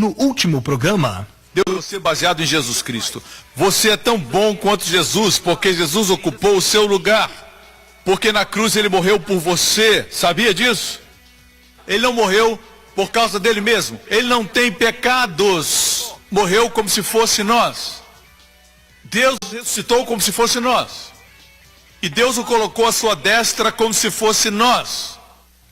No último programa, Deus você baseado em Jesus Cristo. Você é tão bom quanto Jesus, porque Jesus ocupou o seu lugar. Porque na cruz ele morreu por você. Sabia disso? Ele não morreu por causa dele mesmo. Ele não tem pecados. Morreu como se fosse nós. Deus ressuscitou como se fosse nós. E Deus o colocou à sua destra como se fosse nós.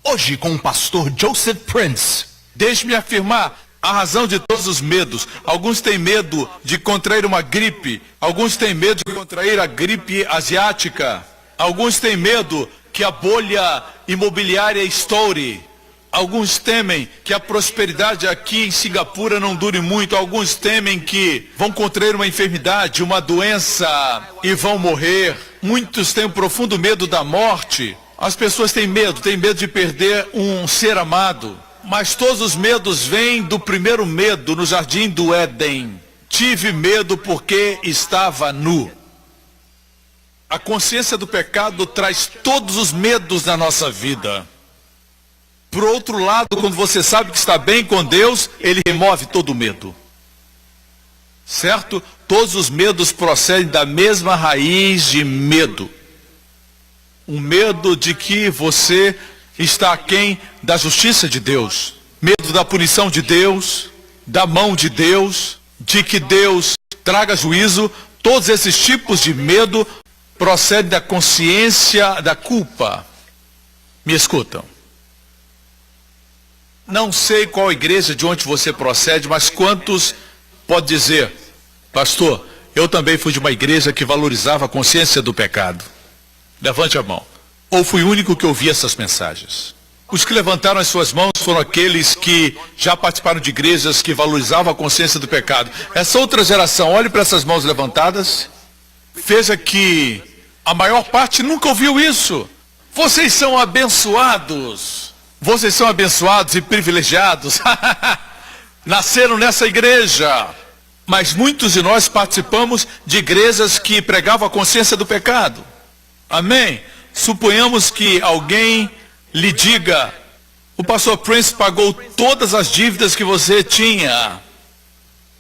hoje com o pastor Joseph Prince. Deixe-me afirmar a razão de todos os medos. Alguns têm medo de contrair uma gripe. Alguns têm medo de contrair a gripe asiática. Alguns têm medo que a bolha imobiliária estoure. Alguns temem que a prosperidade aqui em Singapura não dure muito. Alguns temem que vão contrair uma enfermidade, uma doença e vão morrer. Muitos têm um profundo medo da morte. As pessoas têm medo de perder um ser amado. Mas todos os medos vêm do primeiro medo no jardim do Éden. Tive medo porque estava nu. A consciência do pecado traz todos os medos na nossa vida. Por outro lado, quando você sabe que está bem com Deus, Ele remove todo o medo. Certo? Todos os medos procedem da mesma raiz de medo. Um medo de que você está aquém da justiça de Deus. Medo da punição de Deus, da mão de Deus, de que Deus traga juízo. Todos esses tipos de medo procedem da consciência da culpa. Me escutam. Não sei qual igreja de onde você procede, mas quantos pode dizer, pastor, eu também fui de uma igreja que valorizava a consciência do pecado. Levante a mão. Ou fui o único que ouvi essas mensagens? Os que levantaram as suas mãos foram aqueles que já participaram de igrejas que valorizavam a consciência do pecado. Essa outra geração, olhe para essas mãos levantadas. Veja que a maior parte nunca ouviu isso. Vocês são abençoados. Vocês são abençoados e privilegiados. Nasceram nessa igreja. Mas muitos de nós participamos de igrejas que pregavam a consciência do pecado. Amém? Suponhamos que alguém lhe diga, o pastor Prince pagou todas as dívidas que você tinha.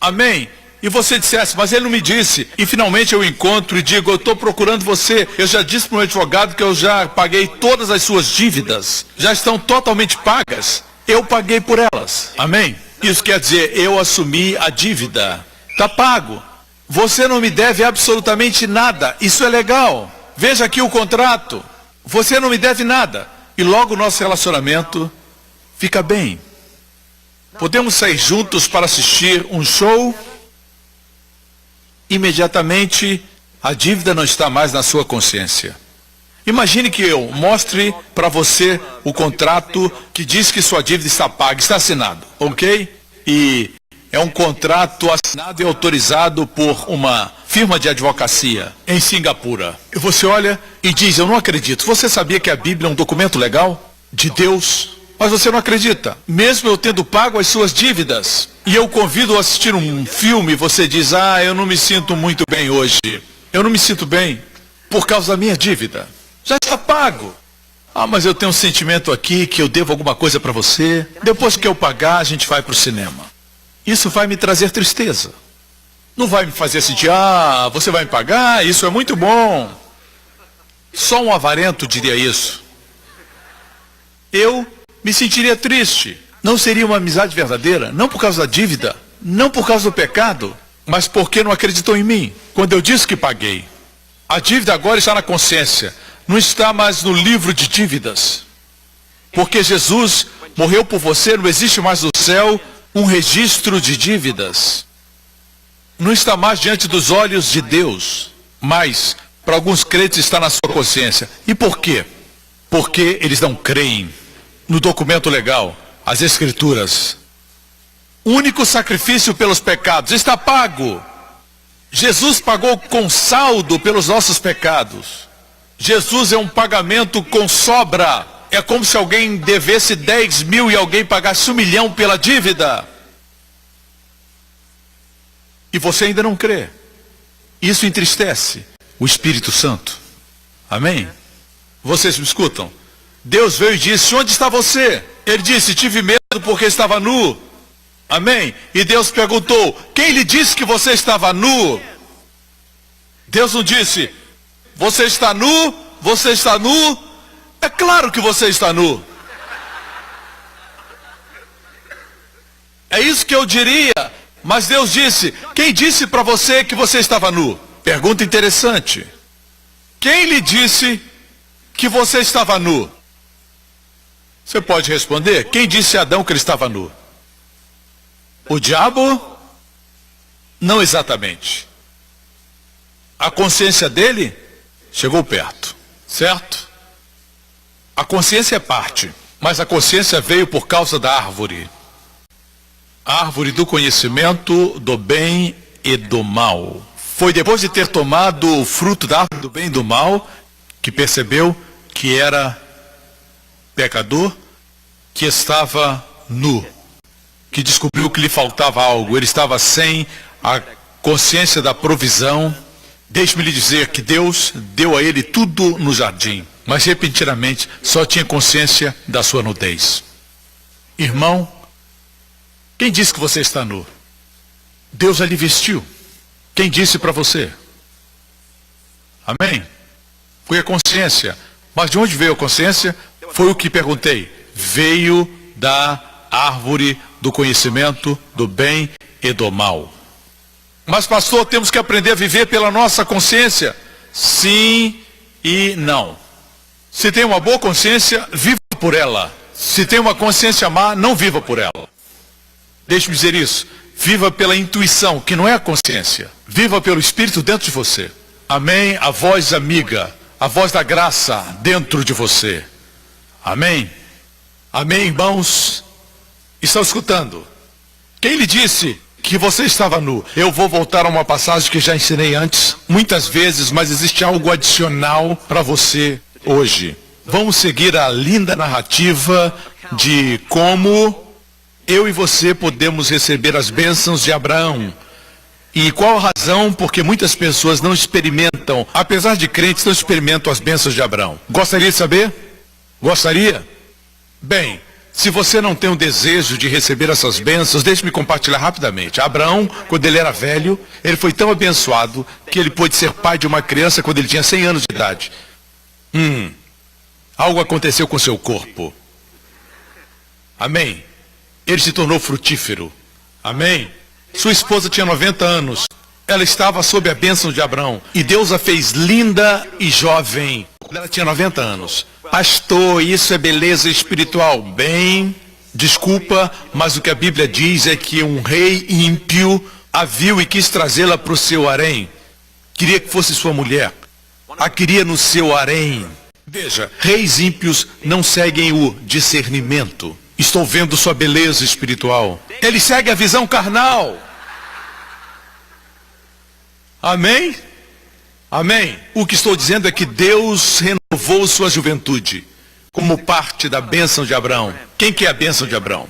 Amém? E você dissesse, mas ele não me disse. E finalmente eu encontro e digo, eu estou procurando você. Eu já disse para o meu advogado que eu já paguei todas as suas dívidas. Já estão totalmente pagas. Eu paguei por elas. Amém? Isso quer dizer, eu assumi a dívida. Está pago. Você não me deve absolutamente nada. Isso é legal. Veja aqui o contrato. Você não me deve nada. E logo o nosso relacionamento fica bem. Podemos sair juntos para assistir um show. Imediatamente a dívida não está mais na sua consciência. Imagine que eu mostre para você o contrato que diz que sua dívida está paga, está assinado, ok? E é um contrato assinado e autorizado por uma firma de advocacia em Singapura. E você olha e diz, eu não acredito. Você sabia que a Bíblia é um documento legal de Deus? Mas você não acredita. Mesmo eu tendo pago as suas dívidas, e eu convido a assistir um filme, você diz, eu não me sinto muito bem hoje. Eu não me sinto bem por causa da minha dívida. Já está pago. Mas eu tenho um sentimento aqui que eu devo alguma coisa para você. Depois que eu pagar, a gente vai para o cinema. Isso vai me trazer tristeza. Não vai me fazer sentir, você vai me pagar, isso é muito bom. Só um avarento diria isso. Eu me sentiria triste. Não seria uma amizade verdadeira, não por causa da dívida, não por causa do pecado, mas porque não acreditou em mim, quando eu disse que paguei. A dívida agora está na consciência, não está mais no livro de dívidas. Porque Jesus morreu por você, não existe mais no céu um registro de dívidas. Não está mais diante dos olhos de Deus, mas para alguns crentes está na sua consciência. E por quê? Porque eles não creem no documento legal, as Escrituras. O único sacrifício pelos pecados está pago. Jesus pagou com saldo pelos nossos pecados. Jesus é um pagamento com sobra. É como se alguém devesse 10 mil e alguém pagasse 1 milhão pela dívida. E você ainda não crê. Isso entristece o Espírito Santo. Amém? Vocês me escutam? Deus veio e disse, onde está você? Ele disse, tive medo porque estava nu. Amém? E Deus perguntou, quem lhe disse que você estava nu? Deus não disse, você está nu? Você está nu? É claro que você está nu. É isso que eu diria. Mas Deus disse, quem disse para você que você estava nu? Pergunta interessante. Quem lhe disse que você estava nu? Você pode responder, quem disse a Adão que ele estava nu? O diabo? Não exatamente. A consciência dele chegou perto, certo? A consciência é parte, mas a consciência veio por causa da árvore. A árvore do conhecimento do bem e do mal. Foi depois de ter tomado o fruto da árvore do bem e do mal que percebeu que era pecador, que estava nu, que descobriu que lhe faltava algo, ele estava sem a consciência da provisão. Deixe-me lhe dizer que Deus deu a ele tudo no jardim, mas repentinamente só tinha consciência da sua nudez. Irmão, quem disse que você está nu? Deus já lhe vestiu. Quem disse para você? Amém? Foi a consciência. Mas de onde veio a consciência? Foi o que perguntei. Veio da árvore do conhecimento do bem e do mal. Mas pastor, temos que aprender a viver pela nossa consciência? Sim e não. Se tem uma boa consciência, viva por ela. Se tem uma consciência má, não viva por ela. Deixe-me dizer isso. Viva pela intuição, que não é a consciência. Viva pelo Espírito dentro de você. Amém? A voz amiga, a voz da graça dentro de você. Amém? Amém, irmãos? Estão escutando? Quem lhe disse que você estava nu? Eu vou voltar a uma passagem que já ensinei antes, muitas vezes, mas existe algo adicional para você hoje. Vamos seguir a linda narrativa de como eu e você podemos receber as bênçãos de Abraão. E qual a razão? Porque muitas pessoas não experimentam, apesar de crentes, não experimentam as bênçãos de Abraão. Gostaria de saber? Gostaria? Bem, se você não tem o desejo de receber essas bênçãos, deixe-me compartilhar rapidamente. Abraão, quando ele era velho, ele foi tão abençoado que ele pôde ser pai de uma criança quando ele tinha 100 anos de idade. Algo aconteceu com seu corpo. Amém? Ele se tornou frutífero. Amém? Sua esposa tinha 90 anos. Ela estava sob a bênção de Abraão. E Deus a fez linda e jovem. Quando ela tinha 90 anos. Pastor, isso é beleza espiritual. Bem, desculpa, mas o que a Bíblia diz é que um rei ímpio a viu e quis trazê-la para o seu harém. Queria que fosse sua mulher. A queria no seu harém. Veja, reis ímpios não seguem o discernimento. Estou vendo sua beleza espiritual. Ele segue a visão carnal. Amém? Amém? O que estou dizendo é que Deus renovou sua juventude como parte da bênção de Abraão. Quem que é a bênção de Abraão?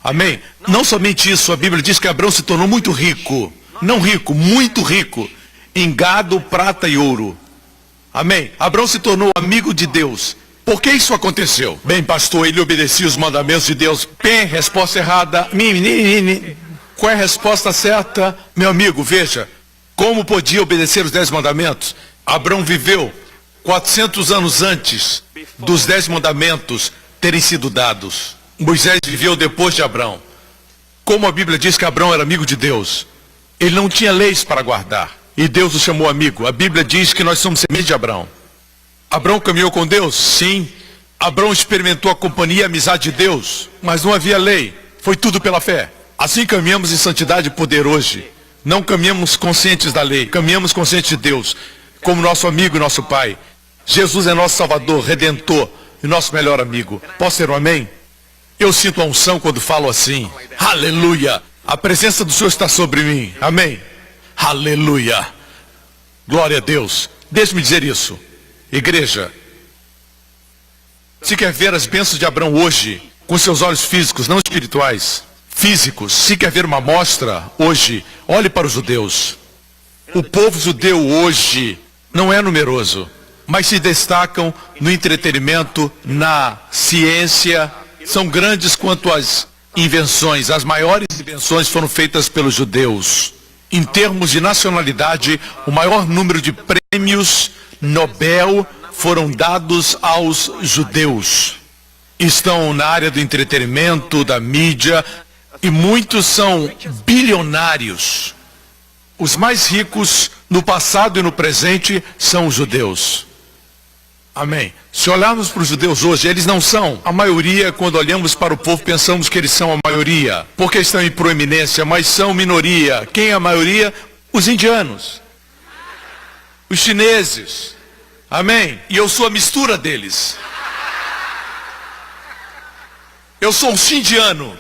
Amém? Não somente isso, a Bíblia diz que Abraão se tornou muito rico. Não rico, muito rico. Em gado, prata e ouro. Amém? Abraão se tornou amigo de Deus. Por que isso aconteceu? Bem, pastor, ele obedecia os mandamentos de Deus. Bem, resposta errada. Qual é a resposta certa? Meu amigo, veja. Como podia obedecer os 10 mandamentos? Abraão viveu 400 anos antes dos 10 mandamentos terem sido dados. Moisés viveu depois de Abraão. Como a Bíblia diz que Abraão era amigo de Deus, ele não tinha leis para guardar. E Deus o chamou amigo. A Bíblia diz que nós somos semente de Abraão. Abraão caminhou com Deus? Sim. Abraão experimentou a companhia e a amizade de Deus, mas não havia lei. Foi tudo pela fé. Assim caminhamos em santidade e poder hoje. Não caminhamos conscientes da lei, caminhamos conscientes de Deus, como nosso amigo e nosso Pai. Jesus é nosso Salvador, Redentor e nosso melhor amigo. Posso ter um amém? Eu sinto a unção quando falo assim. Aleluia! A presença do Senhor está sobre mim. Amém? Aleluia! Glória a Deus. Deixe-me dizer isso. Igreja, se quer ver as bênçãos de Abraão hoje, com seus olhos físicos, não espirituais, físicos, se quer ver uma amostra hoje, olhe para os judeus. O povo judeu hoje não é numeroso, mas se destacam no entretenimento, na ciência, são grandes quanto as invenções. As maiores invenções foram feitas pelos judeus. Em termos de nacionalidade, o maior número de prêmios Nobel foram dados aos judeus. Estão na área do entretenimento, da mídia, e muitos são bilionários. Os mais ricos no passado e no presente são os judeus. Amém. Se olharmos para os judeus hoje, eles não são a maioria. Quando olhamos para o povo, pensamos que eles são a maioria, porque estão em proeminência, mas são minoria. Quem é a maioria? Os indianos, os chineses. Amém. E eu sou a mistura deles. Eu sou um xindiano.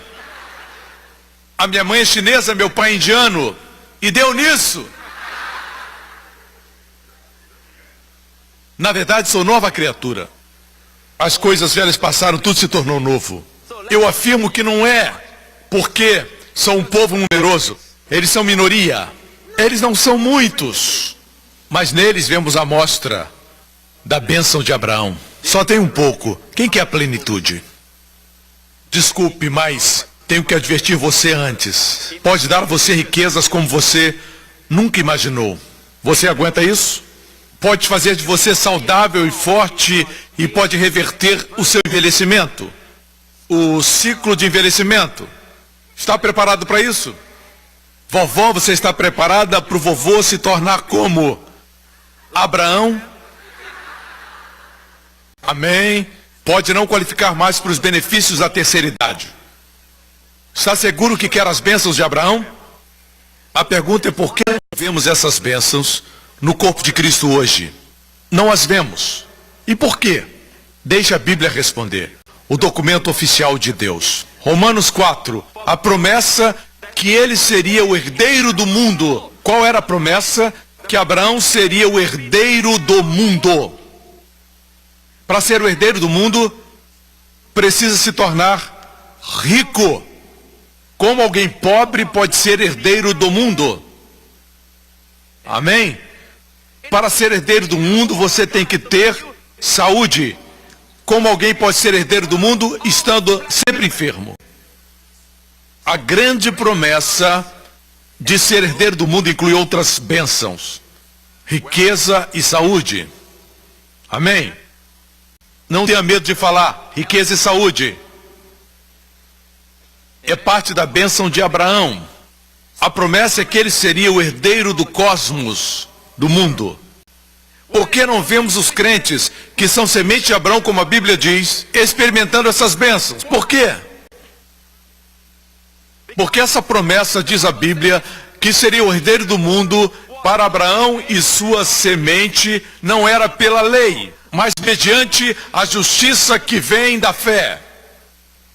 A minha mãe é chinesa, meu pai é indiano. E deu nisso. Na verdade, sou nova criatura. As coisas velhas passaram, tudo se tornou novo. Eu afirmo que não é porque são um povo numeroso. Eles são minoria. Eles não são muitos. Mas neles vemos a mostra da bênção de Abraão. Só tem um pouco. Quem quer a plenitude? Desculpe, mas tenho que advertir você antes. Pode dar a você riquezas como você nunca imaginou. Você aguenta isso? Pode fazer de você saudável e forte e pode reverter o seu envelhecimento. O ciclo de envelhecimento. Está preparado para isso? Vovó, você está preparada para o vovô se tornar como Abraão? Amém. Pode não qualificar mais para os benefícios da terceira idade. Está seguro que quer as bênçãos de Abraão? A pergunta é por que não vemos essas bênçãos no corpo de Cristo hoje? Não as vemos. E por quê? Deixe a Bíblia responder. O documento oficial de Deus. Romanos 4. A promessa que ele seria o herdeiro do mundo. Qual era a promessa? Que Abraão seria o herdeiro do mundo. Para ser o herdeiro do mundo, precisa se tornar rico. Como alguém pobre pode ser herdeiro do mundo? Amém? Para ser herdeiro do mundo, você tem que ter saúde. Como alguém pode ser herdeiro do mundo estando sempre enfermo? A grande promessa de ser herdeiro do mundo inclui outras bênçãos: riqueza e saúde. Amém? Não tenha medo de falar riqueza e saúde. É parte da bênção de Abraão. A promessa é que ele seria o herdeiro do cosmos, do mundo. Por que não vemos os crentes que são semente de Abraão, como a Bíblia diz, experimentando essas bênçãos? Por quê? Porque essa promessa, diz a Bíblia, que seria o herdeiro do mundo para Abraão e sua semente, não era pela lei, mas mediante a justiça que vem da fé.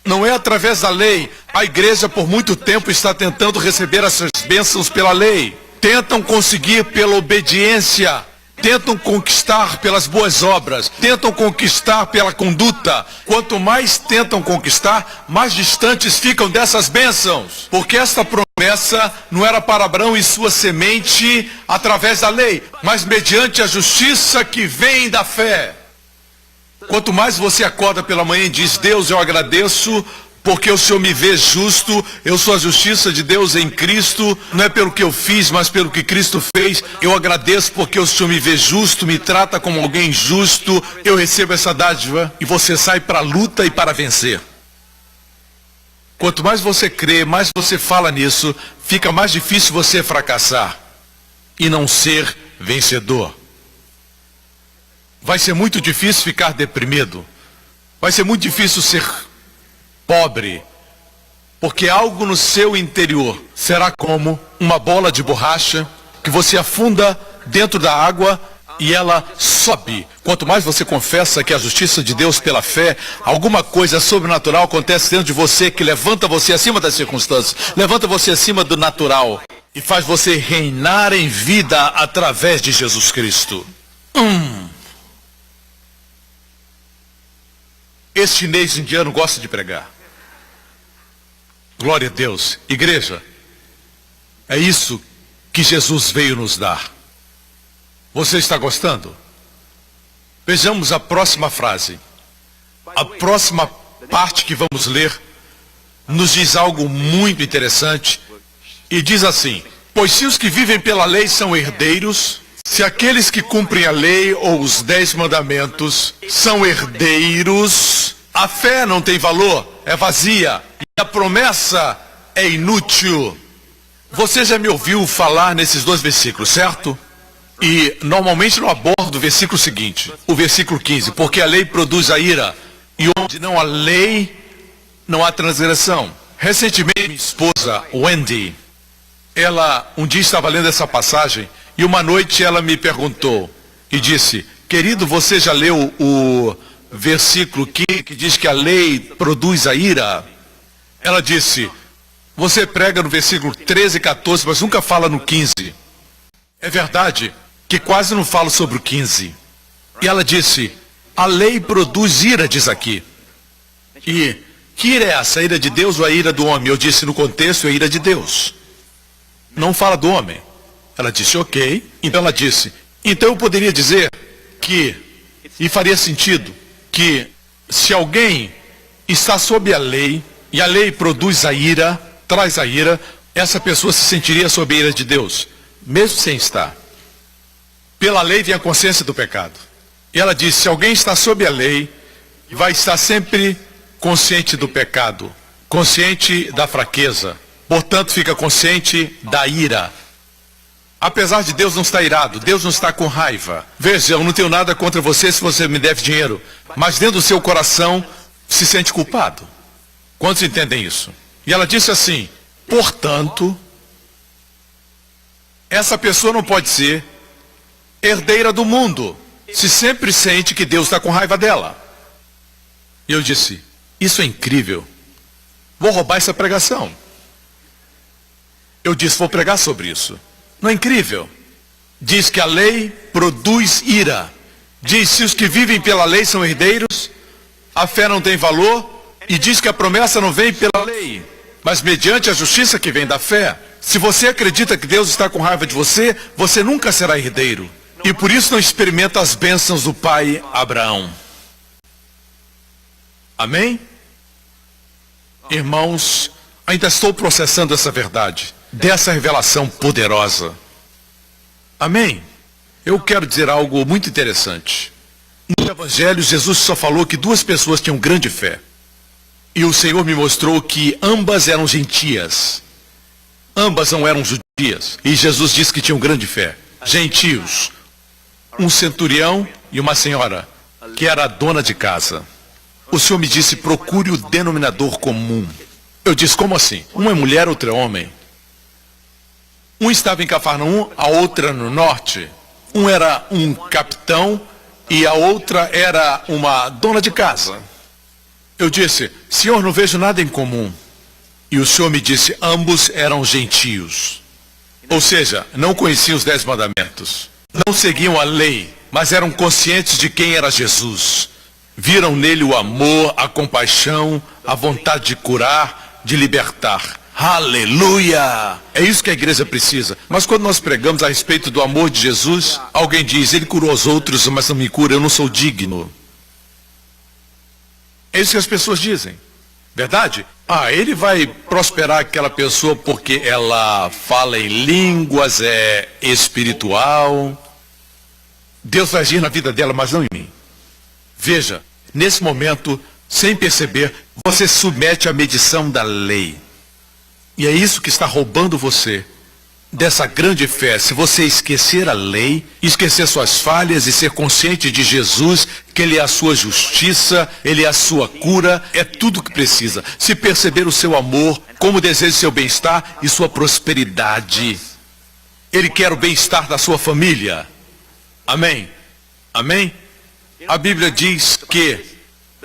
Não é através da lei. A igreja por muito tempo está tentando receber essas bênçãos pela lei. Tentam conseguir pela obediência. Tentam conquistar pelas boas obras. Tentam conquistar pela conduta. Quanto mais tentam conquistar, mais distantes ficam dessas bênçãos. Porque esta promessa não era para Abraão e sua semente através da lei, mas mediante a justiça que vem da fé. Quanto mais você acorda pela manhã e diz: Deus, eu agradeço porque o Senhor me vê justo, eu sou a justiça de Deus em Cristo, não é pelo que eu fiz, mas pelo que Cristo fez. Eu agradeço porque o Senhor me vê justo, me trata como alguém justo, eu recebo essa dádiva e você sai para a luta e para vencer. Quanto mais você crê, mais você fala nisso, fica mais difícil você fracassar e não ser vencedor. Vai ser muito difícil ficar deprimido. Vai ser muito difícil ser pobre. Porque algo no seu interior será como uma bola de borracha que você afunda dentro da água e ela sobe. Quanto mais você confessa que a justiça de Deus pela fé, alguma coisa sobrenatural acontece dentro de você que levanta você acima das circunstâncias, levanta você acima do natural e faz você reinar em vida através de Jesus Cristo. Esse chinês indiano gosta de pregar. Glória a Deus. Igreja, é isso que Jesus veio nos dar. Você está gostando? Vejamos a próxima frase. A próxima parte que vamos ler nos diz algo muito interessante e diz assim: pois se os que vivem pela lei são herdeiros, se aqueles que cumprem a lei ou os 10 mandamentos são herdeiros, a fé não tem valor, é vazia, e a promessa é inútil. Você já me ouviu falar nesses 2 versículos, certo? E normalmente não abordo o versículo seguinte, o versículo 15, porque a lei produz a ira, e onde não há lei, não há transgressão. Recentemente, minha esposa, Wendy, ela um dia estava lendo essa passagem, e uma noite ela me perguntou, e disse: querido, você já leu o versículo que diz que a lei produz a ira? Ela disse: você prega no versículo 13 e 14, mas nunca fala no 15. É verdade que quase não falo sobre o 15. E ela disse: a lei produz ira, diz aqui. E que ira é essa? A ira de Deus ou a ira do homem? Eu disse, no contexto, é a ira de Deus. Não fala do homem. Ela disse, ok. Então ela disse, então eu poderia dizer que, e faria sentido, que se alguém está sob a lei, e a lei produz a ira, traz a ira, essa pessoa se sentiria sob a ira de Deus, mesmo sem estar. Pela lei vem a consciência do pecado. E ela disse, se alguém está sob a lei, vai estar sempre consciente do pecado, consciente da fraqueza, portanto fica consciente da ira. Apesar de Deus não estar irado, Deus não está com raiva. Veja, eu não tenho nada contra você se você me deve dinheiro, mas dentro do seu coração se sente culpado. Quantos entendem isso? E ela disse assim, portanto, essa pessoa não pode ser herdeira do mundo, se sempre sente que Deus está com raiva dela. E eu disse, isso é incrível, vou roubar essa pregação. Eu disse, vou pregar sobre isso. Não é incrível? Diz que a lei produz ira. Diz, se os que vivem pela lei são herdeiros, a fé não tem valor, e diz que a promessa não vem pela lei, mas mediante a justiça que vem da fé. Se você acredita que Deus está com raiva de você, você nunca será herdeiro. E por isso não experimenta as bênçãos do pai Abraão. Amém? Irmãos, ainda estou processando essa verdade, dessa revelação poderosa. Amém? Eu quero dizer algo muito interessante. No Evangelho, Jesus só falou que 2 pessoas tinham grande fé. E o Senhor me mostrou que ambas eram gentias. Ambas não eram judias. E Jesus disse que tinham grande fé. Gentios. Um centurião e uma senhora, que era a dona de casa. O Senhor me disse, procure o denominador comum. Eu disse, como assim? Um é mulher, outro é homem. Um estava em Cafarnaum, a outra no norte. Um era um capitão e a outra era uma dona de casa. Eu disse, Senhor, não vejo nada em comum. E o Senhor me disse, ambos eram gentios. Ou seja, não conheciam os 10 mandamentos. Não seguiam a lei, mas eram conscientes de quem era Jesus. Viram nele o amor, a compaixão, a vontade de curar, de libertar. Aleluia! É isso que a igreja precisa. Mas quando nós pregamos a respeito do amor de Jesus, alguém diz, ele curou os outros, mas não me cura, eu não sou digno. É isso que as pessoas dizem. Verdade? Ele vai prosperar aquela pessoa porque ela fala em línguas, é espiritual. Deus vai agir na vida dela, mas não em mim. Veja, nesse momento, sem perceber, você se submete à medição da lei. E é isso que está roubando você dessa grande fé. Se você esquecer a lei, esquecer suas falhas e ser consciente de Jesus, que Ele é a sua justiça, Ele é a sua cura, é tudo o que precisa. Se perceber o seu amor, como deseja o seu bem-estar e sua prosperidade. Ele quer o bem-estar da sua família. Amém? Amém? A Bíblia diz que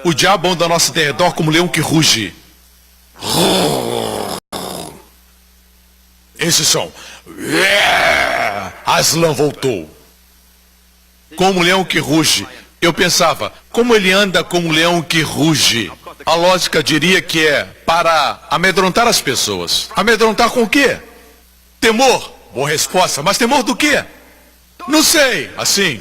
o diabo anda ao nosso derredor como um leão que ruge. Esse som. Aslan voltou. Como um leão que ruge. Eu pensava, como ele anda como um leão que ruge? A lógica diria que é para amedrontar as pessoas. Amedrontar com o quê? Temor. Boa resposta. Mas temor do quê? Não sei. Assim,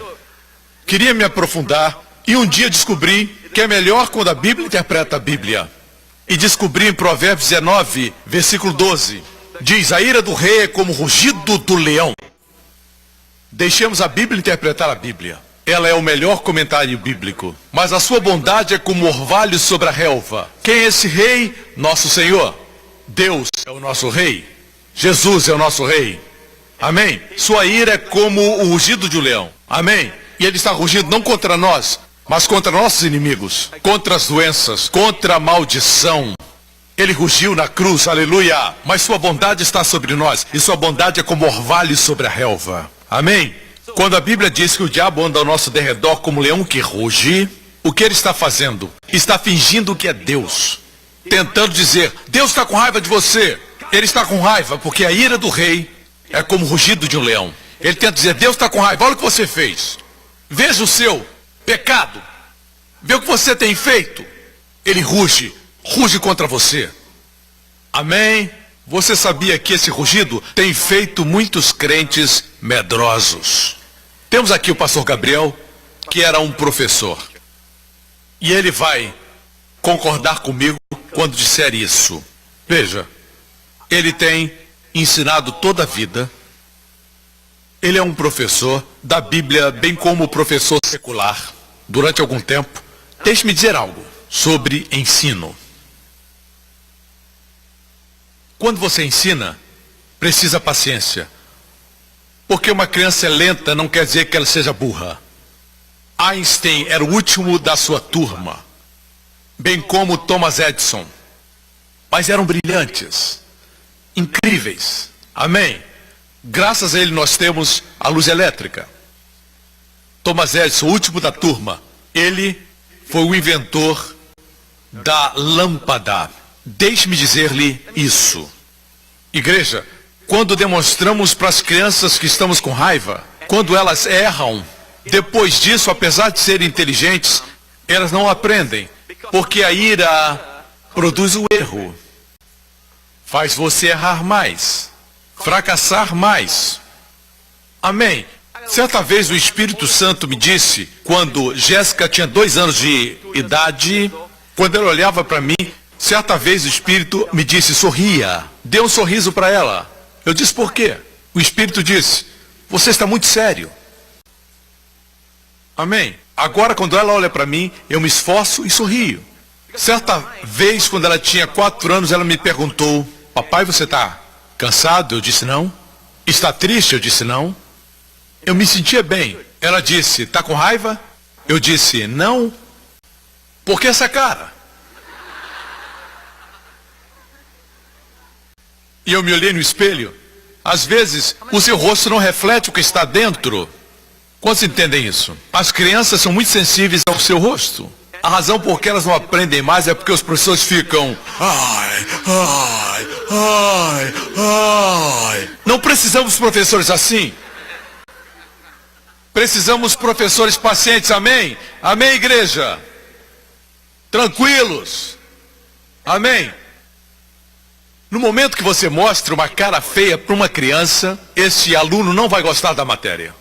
queria me aprofundar e um dia descobri que é melhor quando a Bíblia interpreta a Bíblia. E descobri em Provérbios 19, versículo 12. Diz, a ira do rei é como o rugido do leão. Deixemos a Bíblia interpretar a Bíblia. Ela é o melhor comentário bíblico. Mas a sua bondade é como orvalho sobre a relva. Quem é esse rei? Nosso Senhor. Deus é o nosso rei. Jesus é o nosso rei. Amém? Sua ira é como o rugido de um leão. Amém? E ele está rugindo não contra nós, mas contra nossos inimigos. Contra as doenças, contra a maldição. Ele rugiu na cruz, aleluia. Mas sua bondade está sobre nós. E sua bondade é como orvalho sobre a relva. Amém? Quando a Bíblia diz que o diabo anda ao nosso derredor como leão que ruge, o que ele está fazendo? Está fingindo que é Deus. Tentando dizer, Deus está com raiva de você. Ele está com raiva porque a ira do rei é como o rugido de um leão. Ele tenta dizer, Deus está com raiva, olha o que você fez. Veja o seu pecado. Vê o que você tem feito. Ele ruge contra você. Amém? Você sabia que esse rugido tem feito muitos crentes medrosos? Temos aqui o pastor Gabriel, que era um professor. E ele vai concordar comigo quando disser isso. Veja, ele tem ensinado toda a vida. Ele é um professor da Bíblia, bem como professor secular, durante algum tempo. Deixe-me dizer algo sobre ensino. Quando você ensina, precisa paciência. Porque uma criança é lenta não quer dizer que ela seja burra. Einstein era o último da sua turma, bem como Thomas Edison. Mas eram brilhantes, incríveis. Amém? Graças a ele nós temos a luz elétrica. Thomas Edison, o último da turma, ele foi o inventor da lâmpada. Deixe-me dizer-lhe isso. Igreja, quando demonstramos para as crianças que estamos com raiva, quando elas erram, depois disso, apesar de serem inteligentes, elas não aprendem. Porque a ira produz o erro. Faz você errar mais. Fracassar mais. Amém? Certa vez o Espírito Santo me disse, quando Jéssica tinha 2 anos de idade, quando ela olhava para mim, certa vez o Espírito me disse, sorria. Dê um sorriso para ela. Eu disse, por quê? O Espírito disse, você está muito sério. Amém? Agora quando ela olha para mim, eu me esforço e sorrio. Certa vez, quando ela tinha 4 anos, ela me perguntou, papai, você está cansado? Eu disse, não. Está triste? Eu disse, não. Eu me sentia bem. Ela disse, está com raiva? Eu disse, não. Por que essa cara? E eu me olhei no espelho. Às vezes, o seu rosto não reflete o que está dentro. Quantos entendem isso? As crianças são muito sensíveis ao seu rosto. A razão por que elas não aprendem mais é porque os professores ficam... Ai, ai, ai, ai. Não precisamos de professores assim. Precisamos de professores pacientes, amém? Amém, igreja? Tranquilos. Amém? No momento que você mostra uma cara feia para uma criança, esse aluno não vai gostar da matéria.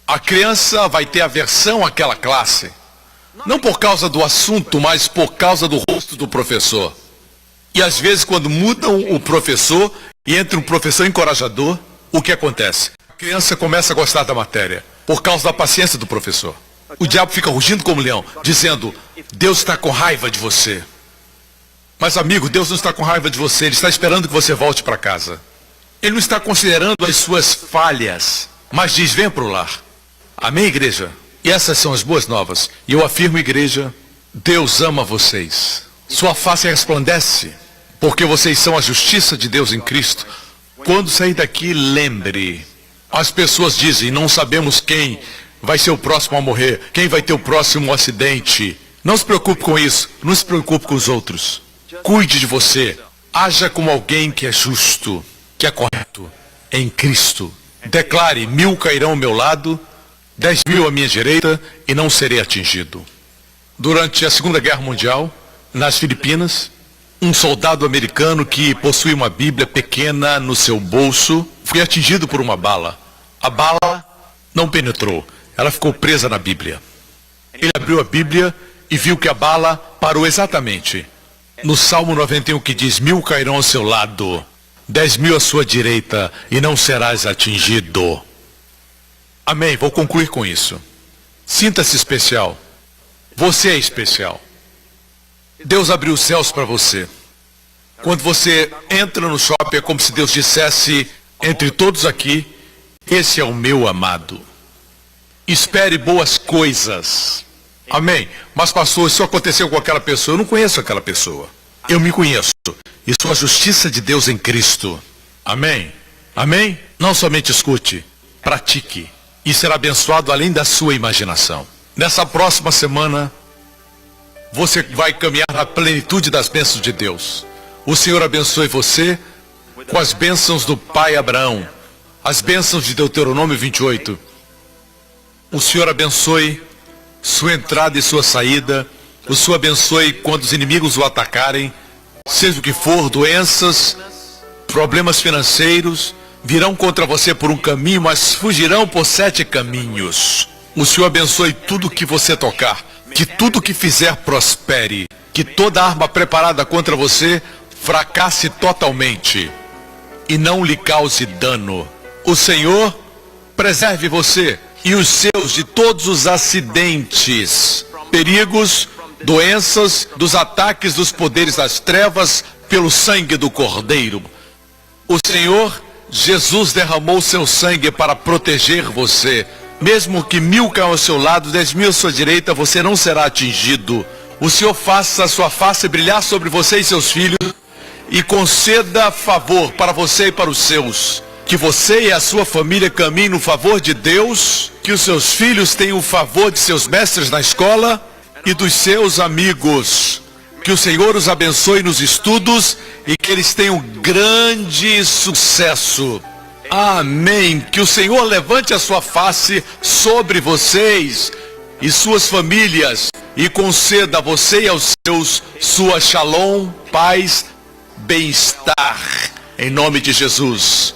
A criança vai ter aversão àquela classe. Não por causa do assunto, mas por causa do rosto do professor. E às vezes quando mudam o professor e entra um professor encorajador, o que acontece? A criança começa a gostar da matéria, por causa da paciência do professor. O diabo fica rugindo como leão, dizendo, Deus está com raiva de você. Mas amigo, Deus não está com raiva de você, Ele está esperando que você volte para casa. Ele não está considerando as suas falhas, mas diz, venha para o lar. Amém, igreja? E essas são as boas novas. E eu afirmo, igreja, Deus ama vocês. Sua face resplandece, porque vocês são a justiça de Deus em Cristo. Quando sair daqui, lembre. As pessoas dizem, não sabemos quem vai ser o próximo a morrer, quem vai ter o próximo acidente. Não se preocupe com isso, não se preocupe com os outros. Cuide de você. Haja como alguém que é justo, que é correto, em Cristo. Declare, 1000 cairão ao meu lado, 10.000 à minha direita e não serei atingido. Durante a Segunda Guerra Mundial, nas Filipinas, um soldado americano que possui uma Bíblia pequena no seu bolso foi atingido por uma bala. A bala não penetrou, ela ficou presa na Bíblia. Ele abriu a Bíblia e viu que a bala parou exatamente No Salmo 91 que diz, 1000 cairão ao seu lado, 10.000 à sua direita, e não serás atingido. Amém, vou concluir com isso. Sinta-se especial. Você é especial. Deus abriu os céus para você. Quando você entra no shopping, é como se Deus dissesse, entre todos aqui, esse é o meu amado. Espere boas coisas. Amém. Mas pastor, isso aconteceu com aquela pessoa. Eu não conheço aquela pessoa. Eu me conheço. E sou a justiça de Deus em Cristo. Amém. Amém? Não somente escute, pratique. E será abençoado além da sua imaginação. Nessa próxima semana, você vai caminhar na plenitude das bênçãos de Deus. O Senhor abençoe você com as bênçãos do pai Abraão. As bênçãos de Deuteronômio 28. O Senhor abençoe sua entrada e sua saída. O Senhor abençoe quando os inimigos o atacarem. Seja o que for, doenças, problemas financeiros, virão contra você por um caminho, mas fugirão por 7 caminhos. O Senhor abençoe tudo que você tocar. Que tudo que fizer prospere. Que toda arma preparada contra você fracasse totalmente. E não lhe cause dano. O Senhor preserve você e os seus de todos os acidentes, perigos, doenças, dos ataques dos poderes das trevas, pelo sangue do Cordeiro. O Senhor Jesus derramou seu sangue para proteger você. Mesmo que 1000 caiam ao seu lado, 10.000 à sua direita, você não será atingido. O Senhor faça a sua face brilhar sobre você e seus filhos e conceda favor para você e para os seus. Que você e a sua família caminhem no favor de Deus, que os seus filhos tenham o favor de seus mestres na escola e dos seus amigos. Que o Senhor os abençoe nos estudos e que eles tenham grande sucesso. Amém. Que o Senhor levante a sua face sobre vocês e suas famílias e conceda a você e aos seus sua shalom, paz, bem-estar. Em nome de Jesus.